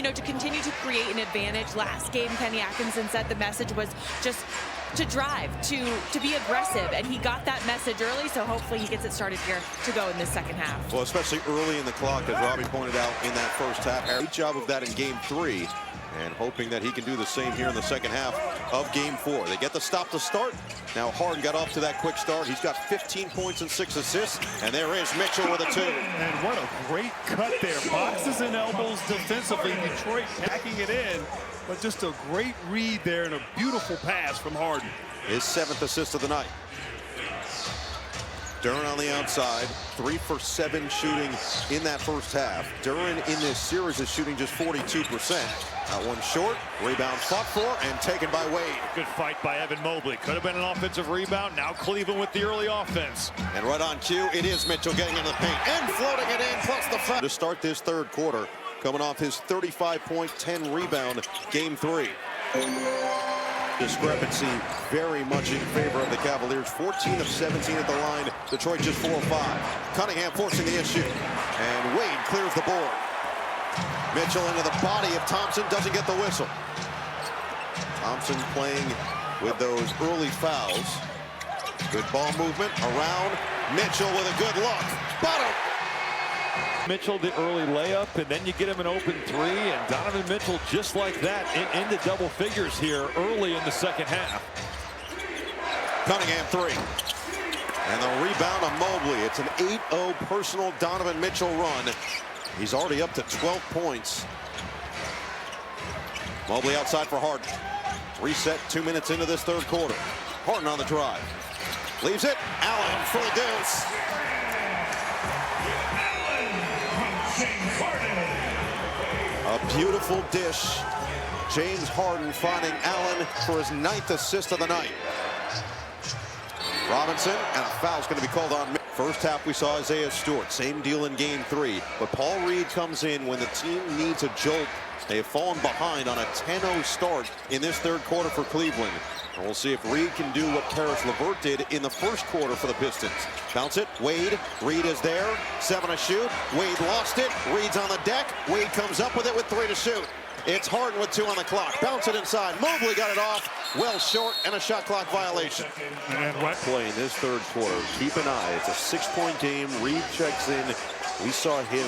to continue to create an advantage. Last game, Kenny Atkinson said the message was just to drive, to be aggressive, and he got that message early, so hopefully he gets it started here to go in this second half. Well, especially early in the clock, as Robbie pointed out in that first half. Great job of that in game 3, and hoping that he can do the same here in the second half of game 4. They get the stop to start. Now Harden got off to that quick start. He's got 15 points and 6 assists, and there is Mitchell with a 2. And what a great cut there. Boxes and elbows defensively. Detroit packing it in, but just a great read there and a beautiful pass from Harden. His 7th assist of the night. Duren on the outside, 3 for 7 shooting in that first half. Duren in this series is shooting just 42%. That one short, rebound fought for and taken by Wade. Good fight by Evan Mobley. Could have been an offensive rebound. Now Cleveland with the early offense. And right on cue, it is Mitchell getting into the paint and floating it in, plus the foul. To start this third quarter, coming off his 35-point, 10 rebound game 3. Discrepancy very much in favor of the Cavaliers. 14 of 17 at the line. Detroit just 4 of 5. Cunningham forcing the issue. And Wade clears the board. Mitchell into the body of Thompson, doesn't get the whistle. Thompson playing with those early fouls. Good ball movement around. Mitchell with a good look. Bottom. Mitchell the early layup, and then you get him an open 3, and Donovan Mitchell just like that into double figures here early in the second half. Cunningham 3. And the rebound on Mobley. It's an 8-0 personal Donovan Mitchell run. He's already up to 12 points. Mobley outside for Harden. Reset 2 minutes into this third quarter. Harden on the drive. Leaves it. Allen for the deuce. A beautiful dish. James Harden finding Allen for his 9th assist of the night. Robinson, and a foul's going to be called on. First half we saw Isaiah Stewart. Same deal in game 3. But Paul Reed comes in when the team needs a jolt. They have fallen behind on a 10-0 start in this third quarter for Cleveland. And we'll see if Reed can do what Karis LeVert did in the first quarter for the Pistons. Bounce it. Wade. Reed is there. 7 to shoot. Wade lost it. Reed's on the deck. Wade comes up with it with 3 to shoot. It's Harden with 2 on the clock. Bounce it inside. Mobley got it off. Well short, and a shot clock violation. And what play in this third quarter? Keep an eye. It's a 6-point game. Reed checks in. We saw him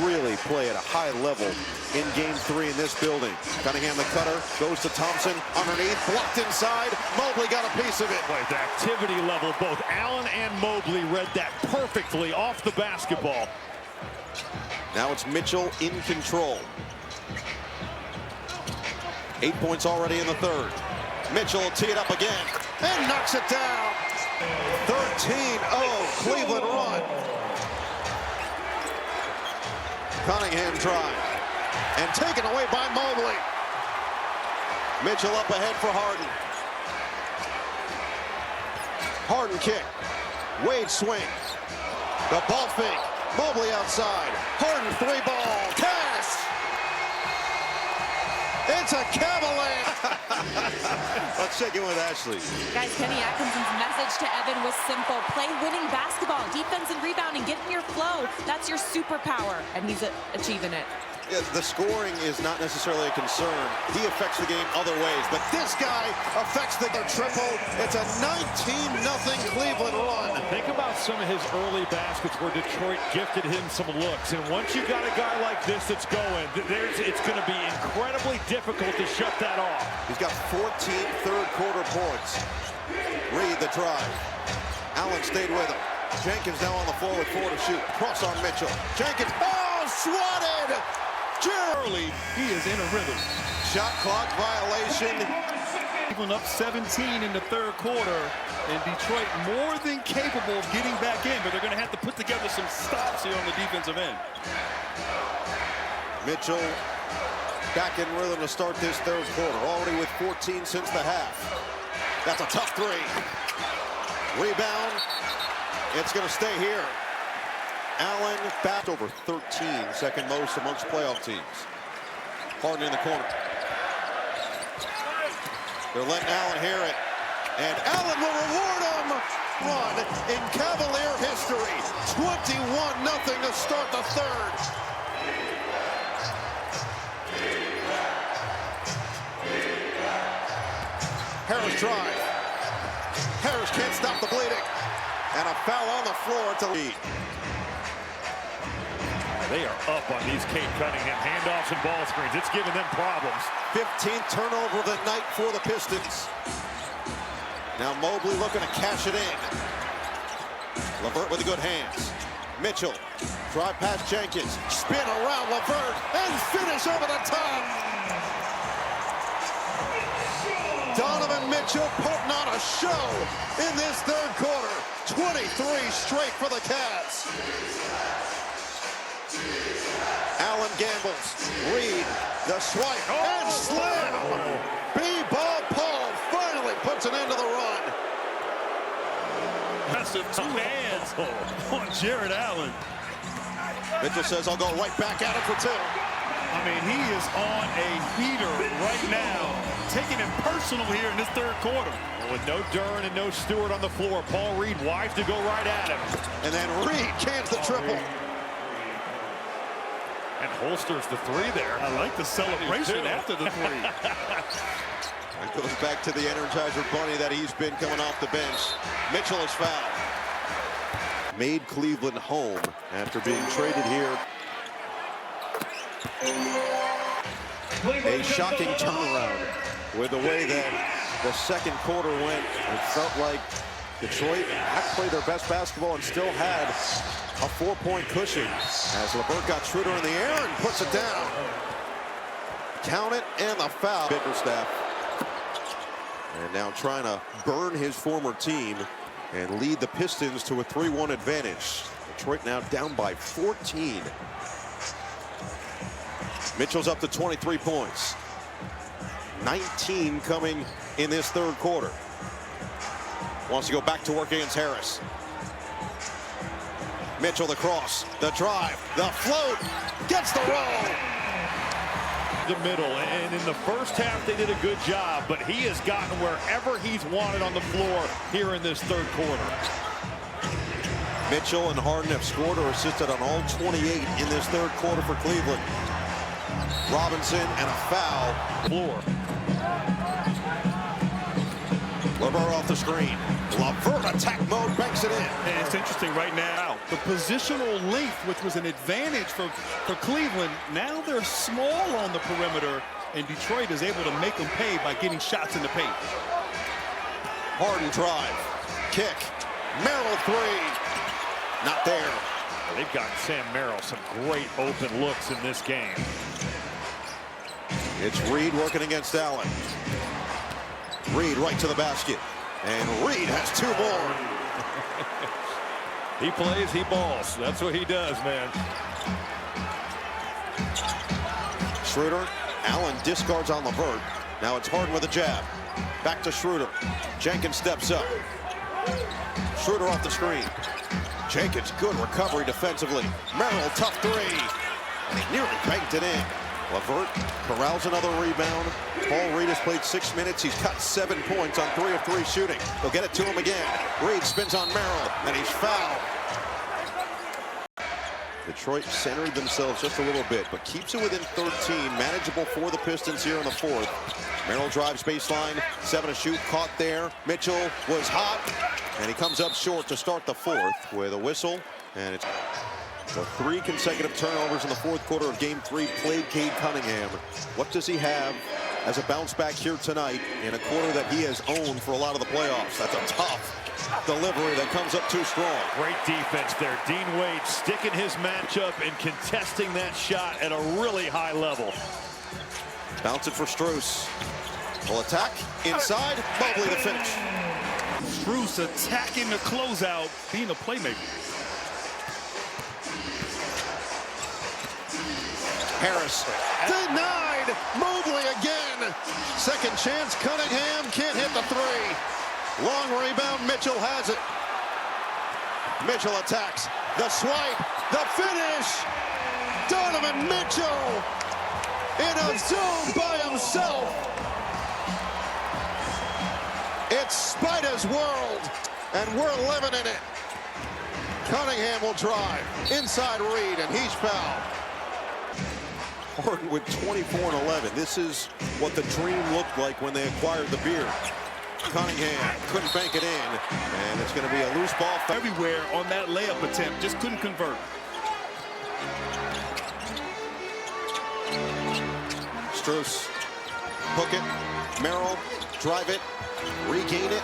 really play at a high level in game 3 in this building. Cunningham the cutter goes to Thompson underneath, blocked inside. Mobley got a piece of it. Boy, the activity level, both Allen and Mobley read that perfectly off the basketball. Now it's Mitchell in control. 8 points already in the third. Mitchell will tee it up again and knocks it down. 13-0 Cleveland run. Cunningham drive and taken away by Mobley. Mitchell up ahead for Harden. Harden kick. Wade swing. The ball fake. Mobley outside. Harden 3-ball. Pass. It's a Cavalier. Let's check in with Ashley. Guys, Kenny Atkinson's message to Evan was simple. Play winning basketball, defense and rebounding, get in your flow. That's your superpower, and he's achieving it. Yeah, the scoring is not necessarily a concern. He affects the game other ways, but this guy affects the triple. It's a 19-0 Cleveland run. Think about some of his early baskets where Detroit gifted him some looks, and once you got a guy like this that's going, it's going to be incredibly difficult to shut that off. He's got 14 third quarter points. Reed the drive. Allen stayed with him. Jenkins now on the floor with 4 to shoot. Cross on Mitchell. Jenkins, swatted! Early, he is in a rhythm. Shot clock violation. Cleveland up 17 in the third quarter, and Detroit more than capable of getting back in, but they're going to have to put together some stops here on the defensive end. Mitchell back in rhythm to start this third quarter, already with 14 since the half. That's a tough 3. Rebound. It's going to stay here. Allen back over 13, second most amongst playoff teams. Harden in the corner. They're letting Allen hear it. And Allen will reward him. Run in Cavalier history. 21-0 to start the third. Harris drive. Harris can't stop the bleeding. And a foul on the floor to lead. They are up on these Cade Cunningham handoffs and ball screens. It's giving them problems. 15th turnover of the night for the Pistons. Now Mobley looking to cash it in. LeVert with the good hands. Mitchell, drive past Jenkins, spin around LeVert, and finish over the top. Donovan Mitchell putting on a show in this third quarter. 23 straight for the Cavs. Allen gambles. Reed, the swipe, and slam. B-ball Paul finally puts an end to the run. Massive two hands on Jared Allen. Mitchell says, I'll go right back at it for two. I mean, he is on a heater right now, taking it personal here in this third quarter. With no Duren and no Stewart on the floor, Paul Reed wise to go right at him. And then Reed cans the triple. And holsters the three there. I like the celebration after the three. It goes back to the Energizer Bunny that he's been coming off the bench. Mitchell is fouled. Made Cleveland home after being traded here. A shocking turnaround with the way that the second quarter went. It felt like Detroit had played their best basketball and still had a 4-point cushion as LeVert got Schroeder in the air and puts it down. Count it, and the foul. Bickerstaff. And now trying to burn his former team and lead the Pistons to a 3-1 advantage. Detroit now down by 14. Mitchell's up to 23 points. 19 coming in this third quarter. Wants to go back to work against Harris. Mitchell the cross, the drive, the float, gets the roll. The middle, and in the first half they did a good job, but he has gotten wherever he's wanted on the floor here in this third quarter. Mitchell and Harden have scored or assisted on all 28 in this third quarter for Cleveland. Robinson and a foul. Floor. LeVert off the screen. LeVert attack mode, banks it in. And it's interesting right now, the positional length, which was an advantage for Cleveland, now they're small on the perimeter, and Detroit is able to make them pay by getting shots in the paint. Harden drive, kick, Merrill three, not there. They've gotten Sam Merrill some great open looks in this game. It's Reed working against Allen. Reed right to the basket. And Reed has two more. He plays, he balls. That's what he does, man. Schroeder. Allen discards on LeVert. Now it's Harden with a jab. Back to Schroeder. Jenkins steps up. Schroeder off the screen. Jenkins, good recovery defensively. Merrill, tough three. And he nearly banked it in. LeVert corrals another rebound. Paul Reed has played 6 minutes. He's cut 7 points on 3 of 3 shooting. They'll get it to him again. Reed spins on Merrill, and he's fouled. Detroit centered themselves just a little bit, but keeps it within 13. Manageable for the Pistons here in the fourth. Merrill drives baseline, 7 to shoot, caught there. Mitchell was hot, and he comes up short to start the fourth with a whistle, and it's the 3 consecutive turnovers in the fourth quarter of Game 3 played Cade Cunningham. What does he have as a bounce back here tonight in a quarter that he has owned for a lot of the playoffs? That's a tough delivery that comes up too strong. Great defense there. Dean Wade sticking his matchup and contesting that shot at a really high level. Bounce it for Strus. Will attack inside. Mobley the finish. Strus attacking the closeout, being a playmaker. Harris denied. Mobley again. Second chance. Cunningham can't hit the three. Long rebound. Mitchell has it. Mitchell attacks. The swipe. The finish. Donovan Mitchell in a zone by himself. It's Spider's world, and we're living in it. Cunningham will drive. Inside Reed, and he's fouled. Harden with 24 and 11. This is what the dream looked like when they acquired the beard. Cunningham couldn't bank it in, and it's going to be a loose ball. Everywhere on that layup attempt, just couldn't convert. Strus, hook it, Merrill, drive it, regain it,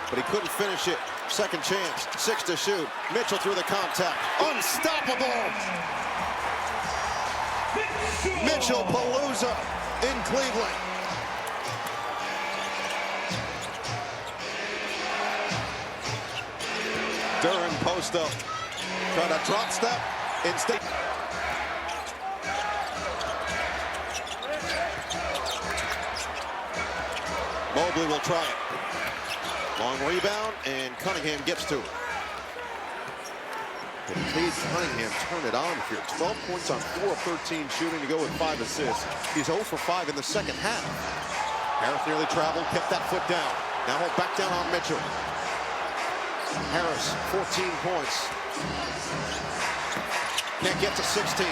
but he couldn't finish it. Second chance, 6 to shoot. Mitchell through the contact, unstoppable. Mitchell Palooza in Cleveland. Duran post up, trying to drop step instead. Mobley will try it. Long rebound, and Cunningham gets to it. But Cade Cunningham turned it on here. 12 points on 4 of 13 shooting to go with 5 assists. He's 0 for 5 in the second half. Harris nearly traveled, kept that foot down. Now he'll back down on Mitchell. Harris, 14 points. Can't get to 16.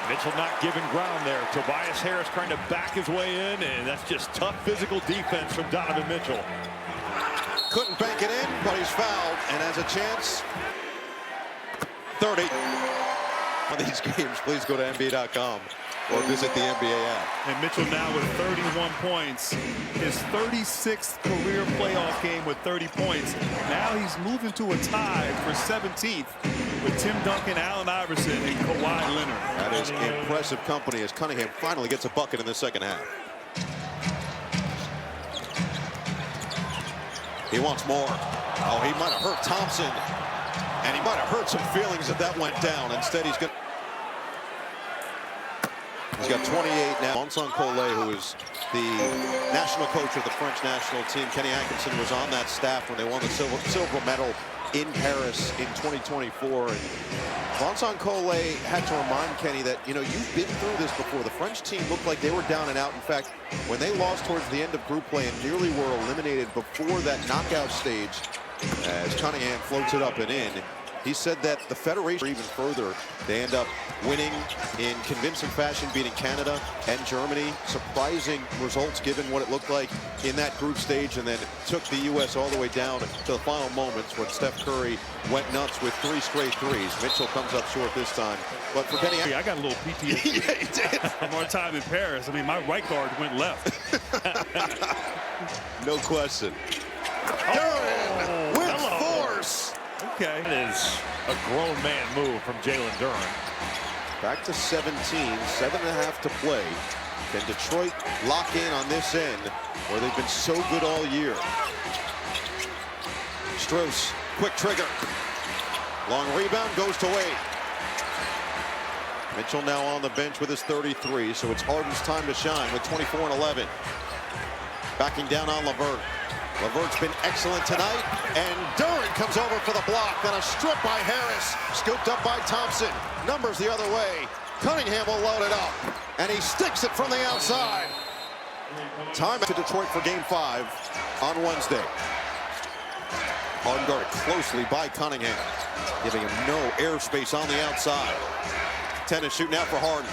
Mitchell not giving ground there. Tobias Harris trying to back his way in, and that's just tough physical defense from Donovan Mitchell. Couldn't bank it in, but he's fouled and has a chance. 30. On these games, please go to NBA.com or visit the NBA app. And Mitchell now with 31 points. His 36th career playoff game with 30 points. Now he's moving to a tie for 17th with Tim Duncan, Allen Iverson, and Kawhi Leonard. That is impressive company as Cunningham finally gets a bucket in the second half. He wants more. Oh, he might have hurt Thompson. And he might have hurt some feelings if that went down. Instead, he's got 28 now. Vincent Collet, who is the national coach of the French national team. Kenny Atkinson was on that staff when they won the silver medal in Paris in 2024. And Vincent Collet had to remind Kenny that, you know, you've been through this before. The French team looked like they were down and out. In fact, when they lost towards the end of group play and nearly were eliminated before that knockout stage, as Cunningham floats it up and in, he said that the Federation even further, they end up winning in convincing fashion, beating Canada and Germany. Surprising results given what it looked like in that group stage, and then took the U.S. all the way down to the final moments when Steph Curry went nuts with 3 straight threes. Mitchell comes up short this time. But for Kenny, I got a little PTSD. yeah, he did. From our time in Paris. I mean, my right guard went left. No question. Duran with force. Okay. That is a grown man move from Jalen Duran. Back to 17, 7.5 to play. Can Detroit lock in on this end where they've been so good all year? Strus, quick trigger. Long rebound goes to Wade. Mitchell now on the bench with his 33, so it's Harden's time to shine with 24 and 11. Backing down on LeVert. LeVert's been excellent tonight, and Duran comes over for the block. Then a strip by Harris, scooped up by Thompson. Numbers the other way. Cunningham will load it up, and he sticks it from the outside. Time to Detroit for Game 5 on Wednesday. Harden guarded closely by Cunningham, giving him no airspace on the outside. 10 to shoot now for Harden.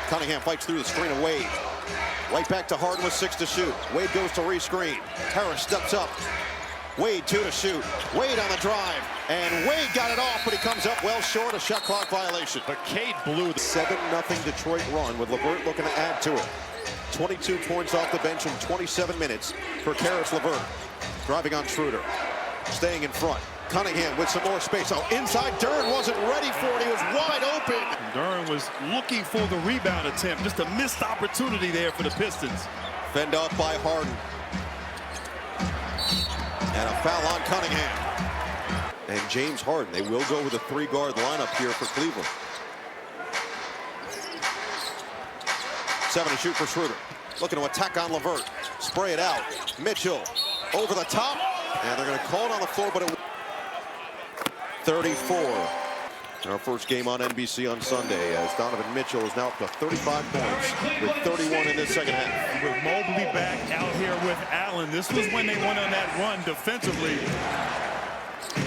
Cunningham fights through the screen of Wade. Right back to Harden with 6 to shoot. Wade goes to rescreen. Harris steps up. Wade 2 to shoot. Wade on the drive. And Wade got it off, but he comes up well short. A shot clock violation. But Cade blew the 7-0 Detroit run with LeVert looking to add to it. 22 points off the bench in 27 minutes for Caris LeVert. Driving on Schroeder. Staying in front. Cunningham with some more space. Oh, inside, Duran wasn't ready for it. He was wide open. Duran was looking for the rebound attempt. Just a missed opportunity there for the Pistons. Fend off by Harden. And a foul on Cunningham. And James Harden. They will go with a 3-guard lineup here for Cleveland. 7 to shoot for Schroeder. Looking to attack on LeVert. Spray it out. Mitchell over the top. And they're going to call it on the floor, but it 34. In our first game on NBC on Sunday, as Donovan Mitchell is now up to 35 points with 31 in this second half. With Mobley back out here with Allen, this was when they went on that run defensively.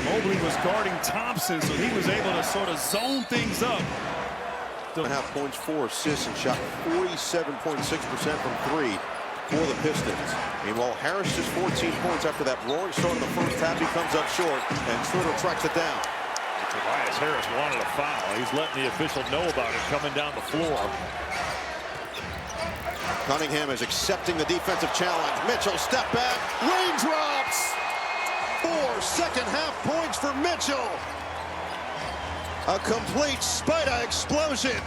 Mobley was guarding Thompson, so he was able to sort of zone things up. 2.5 points, 4 assists, and shot 47.6% from 3. for the Pistons. Meanwhile, Harris just 14 points after that roaring start in the first half. He comes up short, and Schroeder tracks it down. Tobias Harris wanted a foul. He's letting the official know about it coming down the floor. Cunningham is accepting the defensive challenge. Mitchell step back, raindrops. 4 second-half points for Mitchell. A complete Spider explosion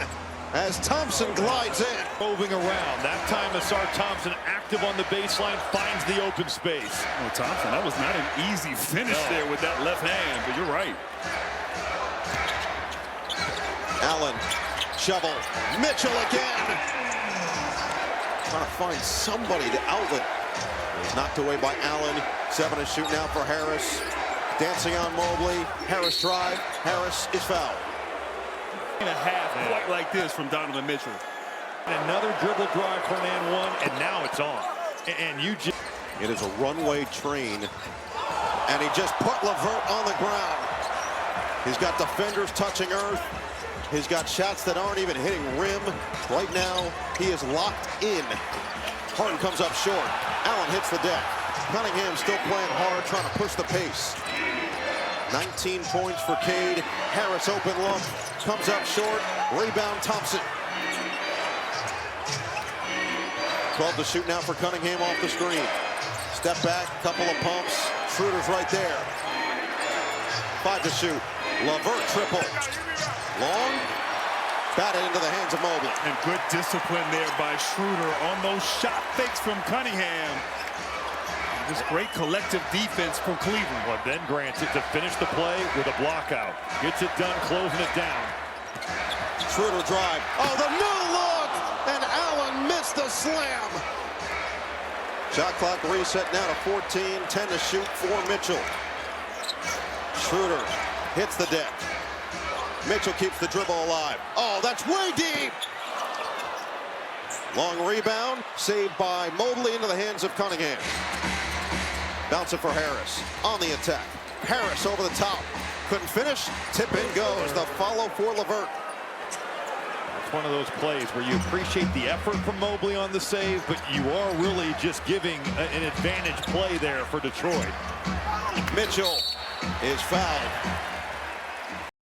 as Thompson glides in. Moving around. That time Asar Thompson active on the baseline, finds the open space. Well, Thompson, that was not an easy finish there with that left hand, but you're right. Allen, shovel, Mitchell again. Trying to find somebody to outlet. He's knocked away by Allen. 7 is shooting out for Harris. Dancing on Mobley. Harris drive. Harris is fouled. And a half quite like this from Donovan Mitchell. Another dribble drive for an and one, and now it's on. And you just... It is a runway train. And he just put LeVert on the ground. He's got defenders touching earth. He's got shots that aren't even hitting rim. Right now, he is locked in. Harden comes up short. Allen hits the deck. Cunningham still playing hard, trying to push the pace. 19 points for Cade. Harris open look. Comes up short. Rebound Thompson. 12 to shoot now for Cunningham off the screen. Step back, couple of pumps. Schroeder's right there. 5 to shoot. LeVert triple. Long. Batted into the hands of Mobley. And good discipline there by Schroeder on those shot fakes from Cunningham. This great collective defense from Cleveland. Well, then grants it to finish the play with a block out. Gets it done, closing it down. Schroeder drive. Oh, the no look! And Allen missed the slam. Shot clock reset now to 14. 10 to shoot for Mitchell. Schroeder hits the deck. Mitchell keeps the dribble alive. Oh, that's way deep. Long rebound, saved by Mobley into the hands of Cunningham. Bounce it for Harris on the attack. Harris over the top. Couldn't finish. Tip in goes. The follow for LeVert. It's one of those plays where you appreciate the effort from Mobley on the save, but you are really just giving an advantage play there for Detroit. Mitchell is fouled.